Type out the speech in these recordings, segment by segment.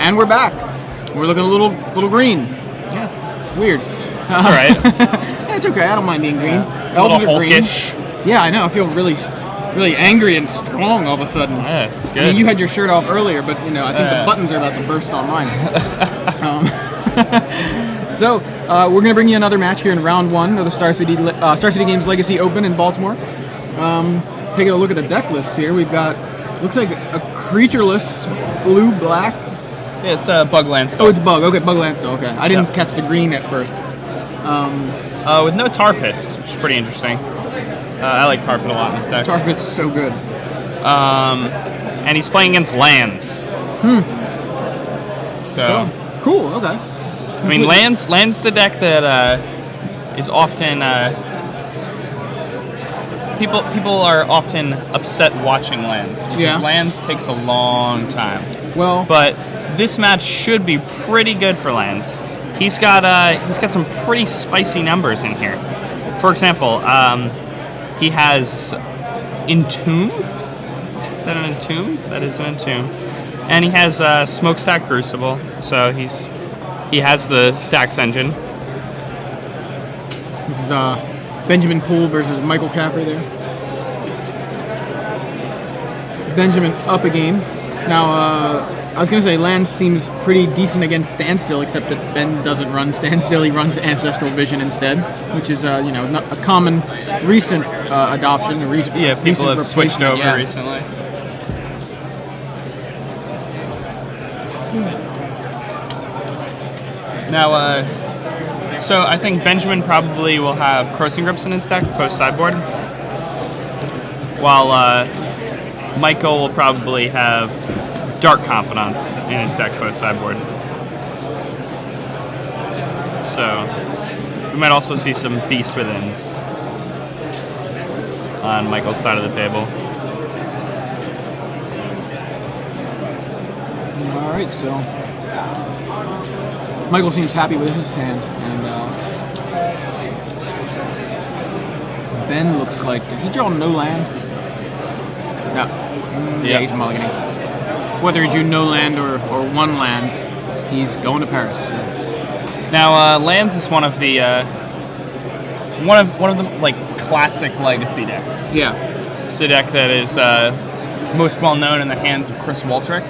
And we're back. We're looking a little green. Yeah. Weird. That's all right. Yeah, it's okay. I don't mind being green. A little Elves are green. hulkish. Yeah, I know. I feel really angry and strong all of a sudden. Yeah, it's good. I mean, you had your shirt off earlier, but I think the buttons are about to burst on mine. So we're gonna bring you another match here in round 1 of the Star City Games Legacy Open in Baltimore. Taking a look at the deck list here, we've got looks like a creatureless blue-black. Yeah, it's a bug land still. Oh, it's bug. Okay, bug land still. Okay, I didn't catch the green at first. With no tar pits, which is pretty interesting. I like tar pit a lot in this deck. Tar pit's so good. And he's playing against lands. So cool. Okay. I mean, lands is the deck that is often people are often upset watching lands because lands takes a long time. Well, but this match should be pretty good for lands. He's got some pretty spicy numbers in here. For example, he has Entomb. Is that an Entomb? That is an Entomb. And he has Smokestack Crucible, so he has the Stacks engine. This is Benjamin Poole versus Michael Caffrey there. Benjamin up a game. Now, I was going to say land seems pretty decent against Standstill, except that Ben doesn't run Standstill. He runs Ancestral Vision instead, which is not a common recent adoption. People have switched over recently. Now, so I think Benjamin probably will have Crossing Grips in his deck post-sideboard, while Michael will probably have Dark Confidants in his deck post-sideboard. So, we might also see some Beast Withins on Michael's side of the table. Alright, so Michael seems happy with his hand, and Ben looks like, did he draw no land? No. Yeah, he's mulliganing. Whether he drew no land or one land, he's going to Paris. So. Now, lands is one of the like classic legacy decks. Yeah, it's a deck that is most well known in the hands of Chris Walterick.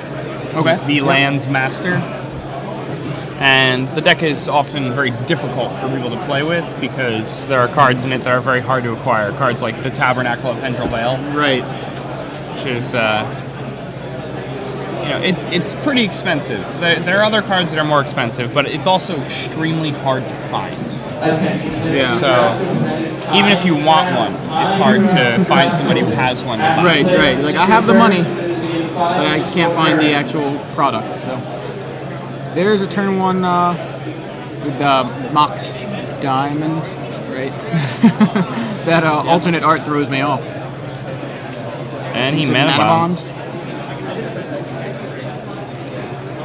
Okay. He's the lands master, and the deck is often very difficult for people to play with because there are cards in it that are very hard to acquire. Cards like the Tabernacle of Pendrell Vale, right, which is it's pretty expensive. There are other cards that are more expensive, but it's also extremely hard to find. Yeah. So even if you want one, it's hard to find somebody who has one to buy. Right. Like, I have the money, but I can't find the actual product. So there's a turn 1 with Mox Diamond, right? That alternate art throws me off. And he mana bonds.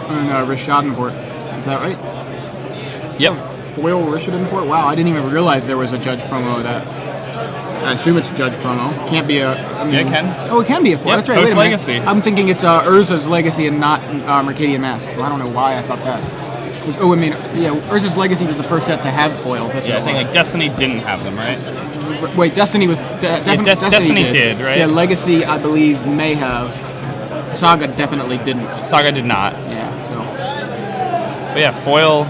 And Rishadenport. Is that right? Yep. Foil Rishadenport? Wow, I didn't even realize there was a Judge promo of that. I assume it's a Judge promo. Can't be a... it can. Oh, it can be a foil. Yep, That's right. post-Legacy. I'm thinking it's Urza's Legacy and not Mercadian Mask, so I don't know why I thought that. Oh, I mean, yeah, Urza's Legacy was the first set to have foils. That's Yeah, I what think it like Destiny didn't have them, right? was. Wait, Destiny was... Destiny did, right? Yeah, Legacy, I believe, may have. Saga definitely didn't. Saga did not. Yeah, so... But yeah, foil...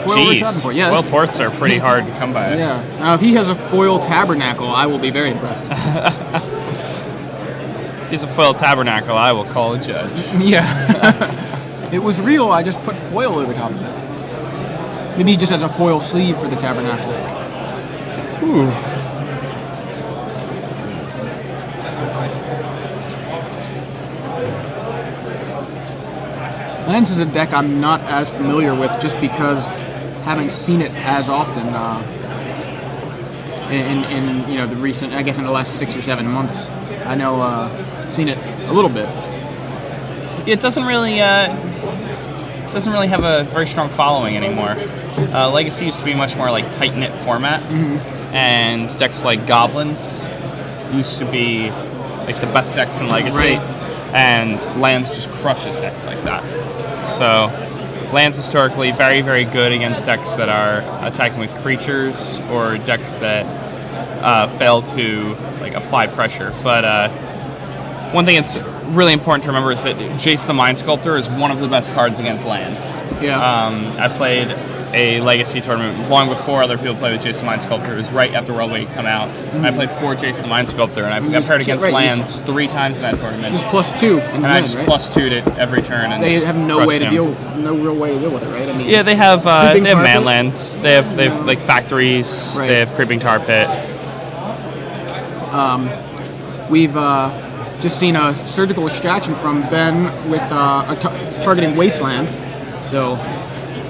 Foil Rishadenport, yes. Foil ports are pretty hard to come by. Yeah. Now, if he has a foil Tabernacle, I will be very impressed. If he's a foil Tabernacle, I will call a judge. Yeah. It was real, I just put foil over top of it. Maybe he just has a foil sleeve for the Tabernacle. Ooh. Lance is a deck I'm not as familiar with just because I haven't seen it as often in the recent, I guess in the last 6 or 7 months. I know seen it a little bit. It doesn't really have a very strong following anymore. Legacy used to be much more like tight-knit format, and decks like Goblins used to be like the best decks in Legacy, and Lands just crushes decks like that. So lands historically very, very good against decks that are attacking with creatures or decks that fail to like apply pressure. But one thing that's really important to remember is that Jace the Mind Sculptor is one of the best cards against lands. Yeah. I played a Legacy tournament long before other people played with Jace the Mind Sculptor. It was right after World Weight come out. And I played 4 Jace the Mind Sculptor, and I paired against lands 3 times in that tournament. Just +2, and I just +2'd it every turn. And they have no real way to deal with it, right? I mean, yeah, they have man lands. They have like factories. Right. They have Creeping Tar Pit. We've just seen a surgical extraction from Ben with targeting Wasteland. So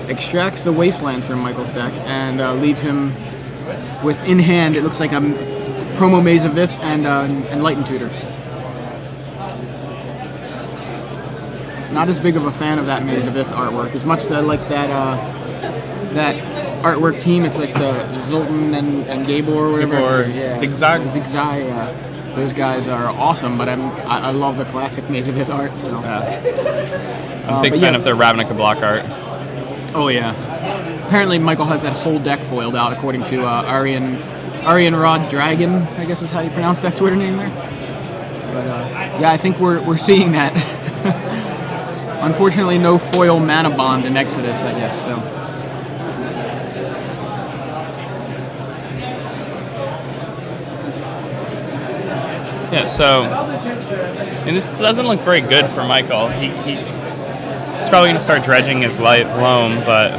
extracts the Wastelands from Michael's deck and leaves him with in hand. It looks like a promo Maze of Ith and Enlightened Tutor. Not as big of a fan of that Maze of Ith artwork. As much as I like that artwork team, it's like the Zoltan and Gabor or whatever. Gabor, yeah. Zigzag. Those guys are awesome, but I love the classic Maze of Ith art. So. I'm a big fan of their Ravnica block art. Oh yeah. Apparently Michael has that whole deck foiled out, according to Aryan Rod Dragon, I guess is how you pronounce that Twitter name there. But yeah, I think we're seeing that. Unfortunately, no foil mana bond in Exodus, I guess. So. Yeah. So, and this doesn't look very good for Michael. He's probably going to start dredging his light loam, but.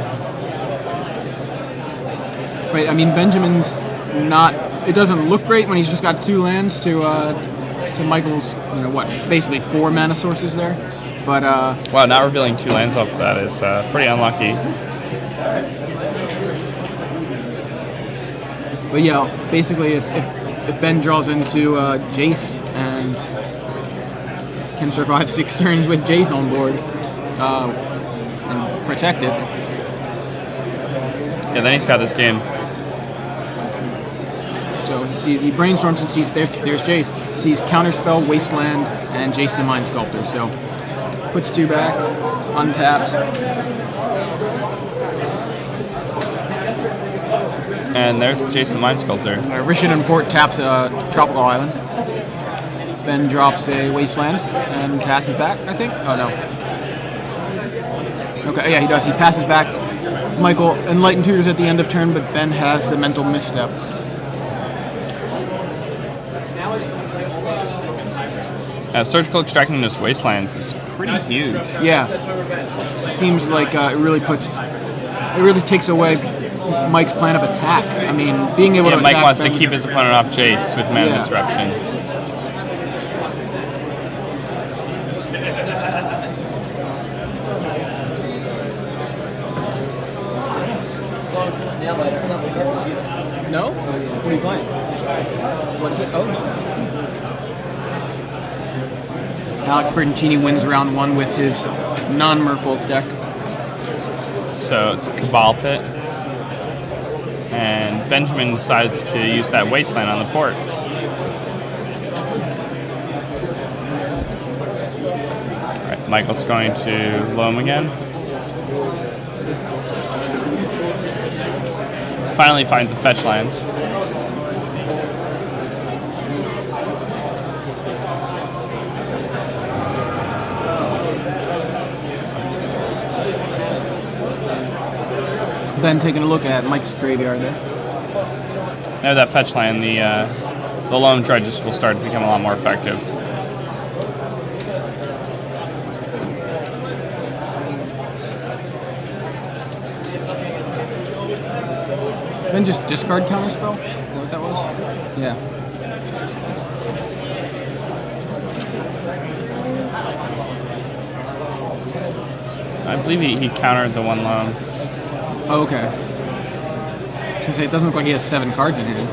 Right. I mean, Benjamin's not. It doesn't look great when he's just got 2 lands to Michael's. Basically 4 mana sources there. But wow, not revealing 2 lands off of that is pretty unlucky. But yeah, basically, if Ben draws into Jace and can survive 6 turns with Jace on board and protect it. Yeah, then he's got this game. So he brainstorms and sees there's Jace. Sees Counterspell, Wasteland, and Jace the Mind Sculptor. So puts 2 back, untapped. And there's Jace the Mind Sculptor. Rishadan Port taps a Tropical Island. Then drops a Wasteland and passes back, I think. Oh, no. Okay, yeah, he does. He passes back. Michael Enlightened Tutors at the end of turn, but Ben has the mental misstep. Surgical extracting those Wastelands is pretty huge. Yeah. Seems like it really takes away Mike's plan of attack. I mean, being able to Mike attack wants Ben, to keep his opponent off Jace with mana disruption. No? What are you playing? What is it? Oh, no. Alex Bertoncini wins round 1 with his non-Merfolk deck. So it's a Cabal Pit. And Benjamin decides to use that Wasteland on the port. Alright, Michael's going to loam again. Finally finds a fetch land. Then taking a look at Mike's graveyard there. Now that fetch land, the loam dredges will start to become a lot more effective. Then just discard Counterspell? Is that what that was? Yeah. I believe he countered the 1 loam. Oh, okay. I was gonna say, it doesn't look like he has 7 cards in hand.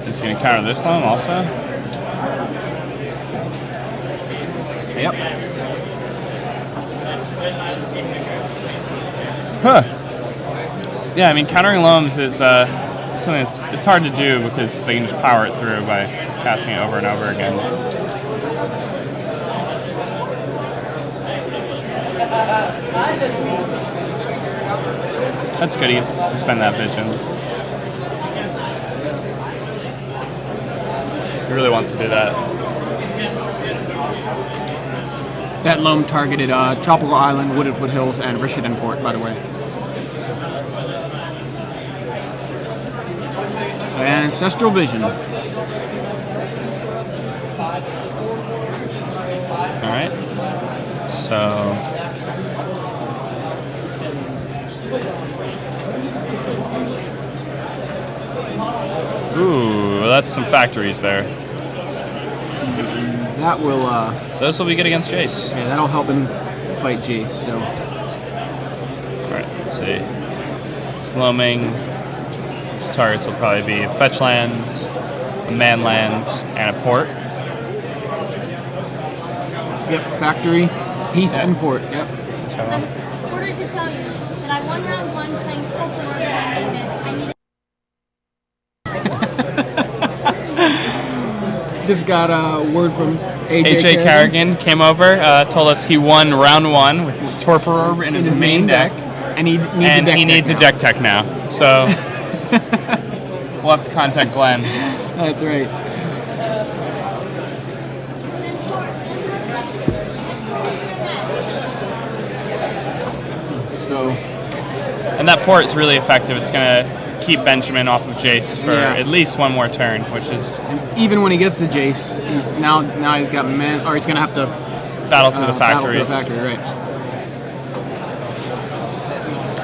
Is he going to counter this loam also? Yep. Huh. Yeah, I mean, countering loams is something it's hard to do because they can just power it through by casting it over and over again. That's good. He gets to suspend that visions. He really wants to do that. That loam targeted Tropical Island, Wooded Foothills, and Rishidan Port, by the way. And Ancestral Vision. Alright. So. Ooh, that's some factories there. That will. Those will be good against Jace. Yeah, that'll help him fight Jace. So. Alright, let's see. Sloming. His targets will probably be a fetch land, a man land, and a port. Yep, factory, Heath, and port. Yep. So. I was ordered to tell you that I won round 1 playing Purple Order and I needed. Just got a word from AJ Carrigan came over, told us he won round 1 with Torpor Orb in his main deck. And he needs a deck tech now. So we'll have to contact Glenn. That's right. So. And that port is really effective. It's going to keep Benjamin off of Jace for at least one more turn, which is even when he gets to Jace, he's now he's got man, or he's going to have to battle through the factories. Right.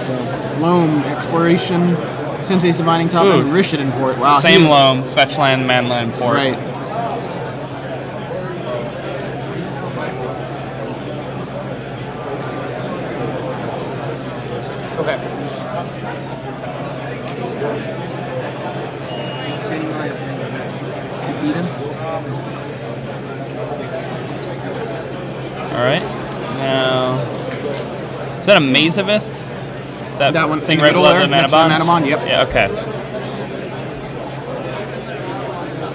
So, Loam, Exploration, Sensei's Divining Top, and Rishidan Port. Wow, same Loam, fetch land, man land, port. Right. Okay. Alright. Now, is that a Mazavith? That one thing right below the mana bond? Mana bond, yep. Yeah, okay.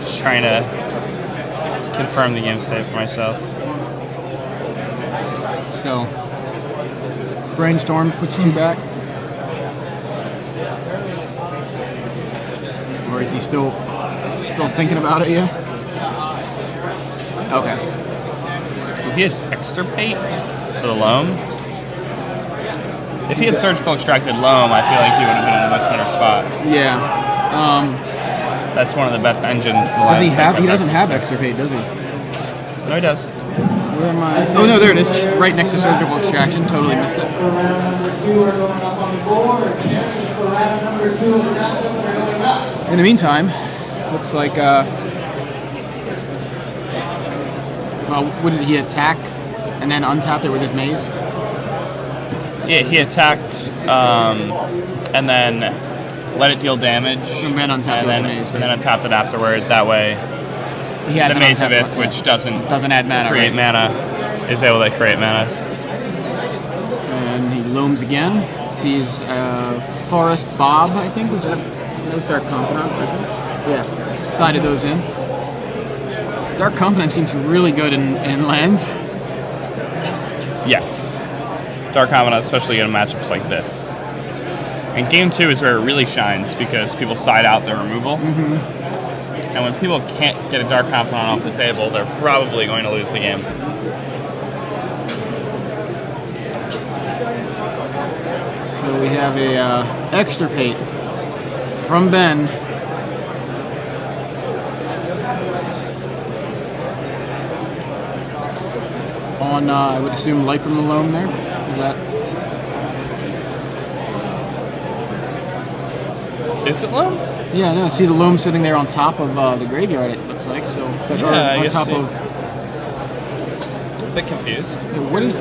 Just trying to confirm the game state for myself. So, Brainstorm puts 2 back. Or is he still thinking about it yet? Okay. If he has Extirpate for the Loam, if he had Surgical Extracted Loam, I feel like he would have been in a much better spot. Yeah. That's one of the best engines. Does he have? He doesn't have Extirpate, does he? No, he does. Where am I? Oh no, there it is. Right next to Surgical Extraction. Totally missed it. In the meantime, looks like well, what did he attack and then untapped it with his maze? Yeah, he attacked and then let it deal damage. And then untapped it with the maze. And then untapped it afterward. That way, he has the Mazavith, which doesn't add mana, create mana, is able to create mana. And he looms again. Sees Forest Bob, I think. Was that was Dark Confidant, wasn't it? Yeah. Sided those in. Dark Confidant seems really good in lands. Yes. Dark Confidant, especially in matchups like this. And game 2 is where it really shines because people side out their removal. Mm-hmm. And when people can't get a Dark Confidant off the table, they're probably going to lose the game. So we have a Extirpate from Ben. On, I would assume, Life from the Loam there. Is that? Is it Loam? Yeah, no. See the Loam sitting there on top of the graveyard. It looks like so. But, Yeah, I on guess top of. A bit confused. What is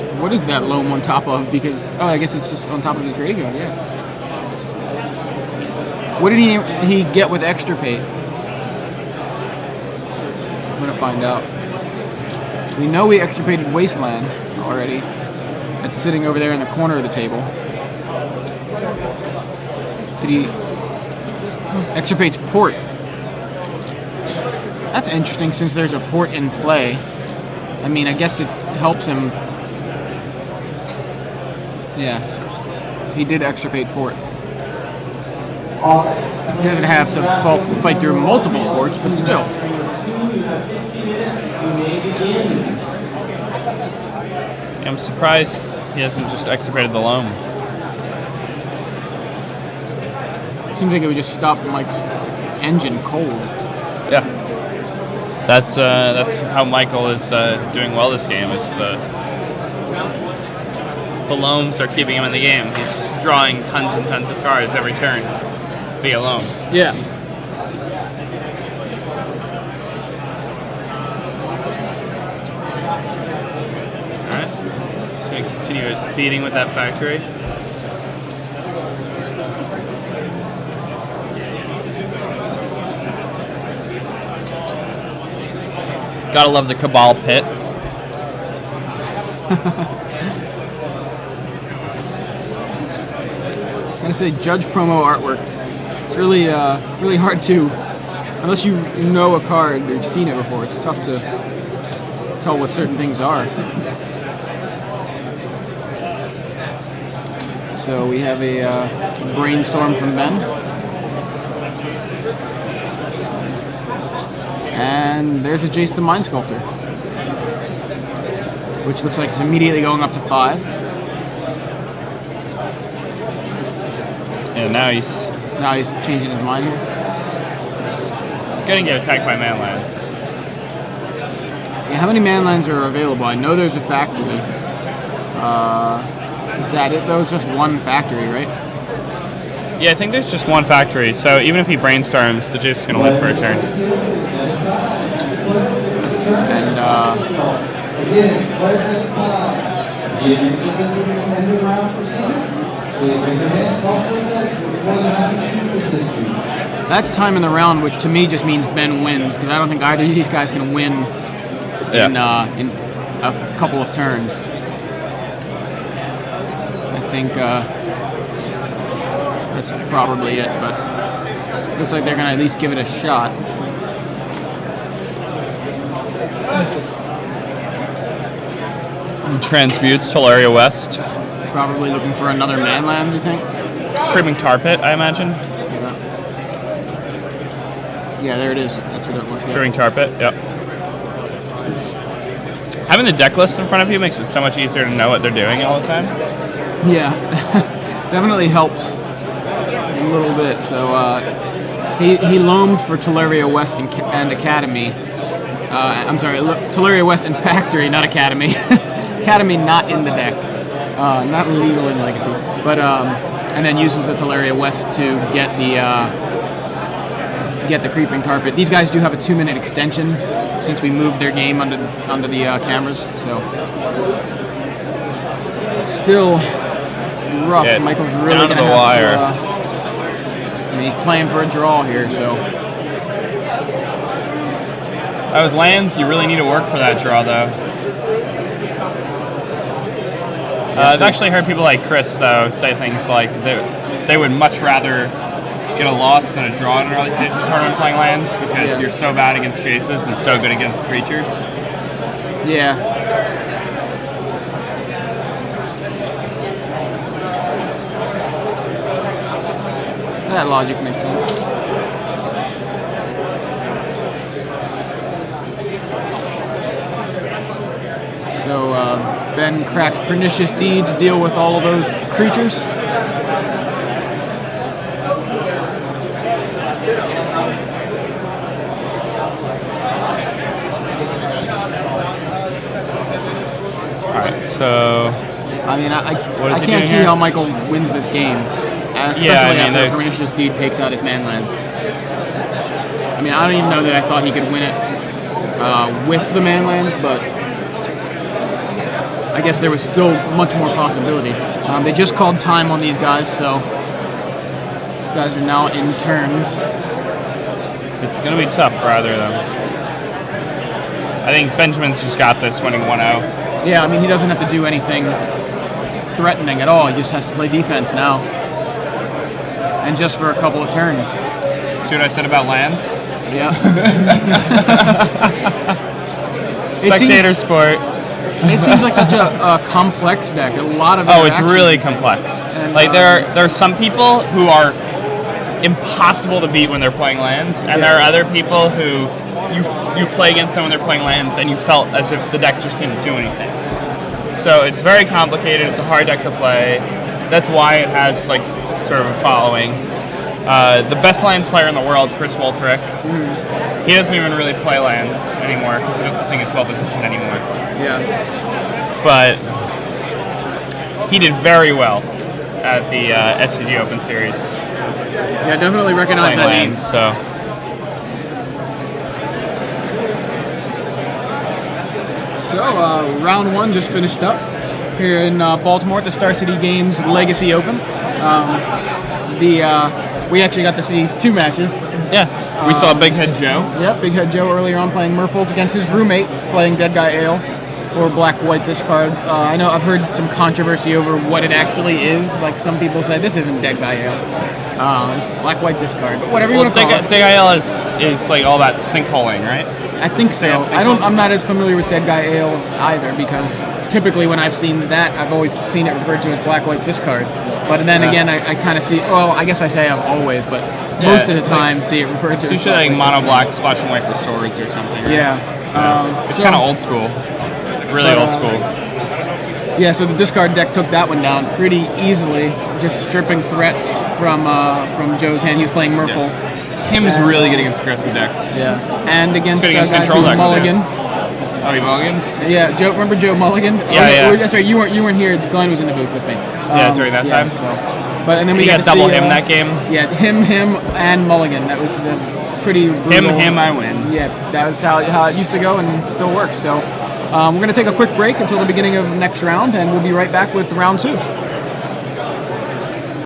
that Loam on top of? Because I guess it's just on top of his graveyard. Yeah. What did he get with Extirpate? I'm gonna find out. We know we extirpated Wasteland already. It's sitting over there in the corner of the table. Did he extirpates Port? That's interesting since there's a Port in play. I mean, I guess it helps him Yeah. He did extirpate port. He doesn't have to fight through multiple ports, but still. I'm surprised he hasn't just extirpated the loam. Seems like it would just stop Mike's engine cold. Yeah. That's how Michael is doing well this game. Is the loams are keeping him in the game. He's just drawing tons and tons of cards every turn via loam. Yeah. Alright. Just going to continue feeding with that factory. Gotta love the Cabal pit. I'm gonna say judge promo artwork. It's really, really hard to, unless you know a card or you've seen it before. It's tough to tell what certain things are. So we have a brainstorm from Ben, and there's a Jace the Mind Sculptor, which looks like it's immediately going up to 5. Yeah, now he's changing his mind here. gonna get attacked by manlands. Yeah, how many manlands are available? I know there's a factory. Is that it though? It's just one factory, right? Yeah, I think there's just one factory, so even if he brainstorms, the Jace is gonna live for a turn. And again, player has 5. Give your assistance with your end of round procedure. Please raise your hand, call for attack. We're more than happy to assist you. that's time in the round, which to me just means Ben wins, because I don't think either of these guys can win in a couple of turns. I think that's probably it, but looks like they're going to at least give it a shot. He transmutes Tolaria West. Probably looking for another manland, you think? Creeping Tar Pit, I imagine. Yeah, there it is. That's what it was. Yeah. Creeping Tar Pit, yep. Having the deck list in front of you makes it so much easier to know what they're doing all the time. Yeah, definitely helps a little bit. So he loamed for Tolaria West and Academy. I'm sorry, Tolaria West and Factory, not Academy. Academy not in the deck, not legal in Legacy. But and then uses the Tolaria West to get the Creeping Carpet. These guys do have a 2-minute extension since we moved their game under the cameras. So still rough. Yeah, Michael's really down to gonna the have wire. to. I mean, he's playing for a draw here, so. With lands, you really need to work for that draw, though. I've actually heard people like Chris, though, say things like they would much rather get a loss than a draw in an early stage of the tournament playing lands because you're so bad against Jaces and so good against creatures. Yeah. That logic makes sense. So Ben cracks Pernicious Deed to deal with all of those creatures. Alright, so... I mean, I What is he can't doing see here? how Michael wins this game, especially after there's- Pernicious Deed takes out his manlands. I mean, I don't even know that I thought he could win it with the manlands, but I guess there was still much more possibility. They just called time on these guys, so these guys are now in turns. It's going to be tough for either of them. I think Benjamin's just got this, winning 1-0. Yeah, I mean, he doesn't have to do anything threatening at all. He just has to play defense now. And just for a couple of turns. See what I said about lands? Yeah. Spectator sport. It seems like such a complex deck. A lot of Oh, it's interaction. really complex. And, Like there are some people who are impossible to beat when they're playing lands, and there are other people who you play against them when they're playing lands, and you felt as if the deck just didn't do anything. So it's very complicated. It's a hard deck to play. That's why it has like sort of a following. The best lands player in the world, Chris Wolterick, he doesn't even really play lands anymore because he doesn't think it's well positioned anymore. Yeah. But he did very well at the SCG Open Series Yeah, definitely recognize playing that name. lands. So So, round one just finished up here in Baltimore at the Star City Games Legacy Open. We actually got to see two matches. yeah, we saw Big Head Joe. Yep, Big Head Joe earlier on playing Merfolk against his roommate playing Dead Guy Ale or Black-White discard. I know I've heard some controversy over what it actually is. Like some people say this isn't Dead Guy Ale. It's Black-White discard, but whatever you Well, want to call it. Dig IL is like all that sinkholing, right? I think so. I'm not as familiar with Dead Guy Ale either because typically when I've seen that, I've always seen it referred to as Black-White discard. But then again, I kind of see. Well, I guess I say I've always, but most of the time see it referred to. It's as usually like Black-White mono black splashing white for swords or something. Right? Yeah. It's So- kind of old school, really But, old school. Yeah, so the discard deck took that one down pretty easily, just stripping threats from Joe's hand. He was playing Merfolk. Him is really good against aggressive decks. Yeah, and against, Good against guys control who decks, Mulligan. Oh, he mulliganed? Yeah, Joe. Remember Joe Mulligan? Yeah. That's right. You weren't here. Glenn was in the booth with me. During that time? So, but and then we You got got to double see, him that game? Yeah, him, and Mulligan. That was pretty brutal. Him, I win. Yeah, that was how it used to go and still works. So we're going to take a quick break until the beginning of the next round, and we'll be right back with round two.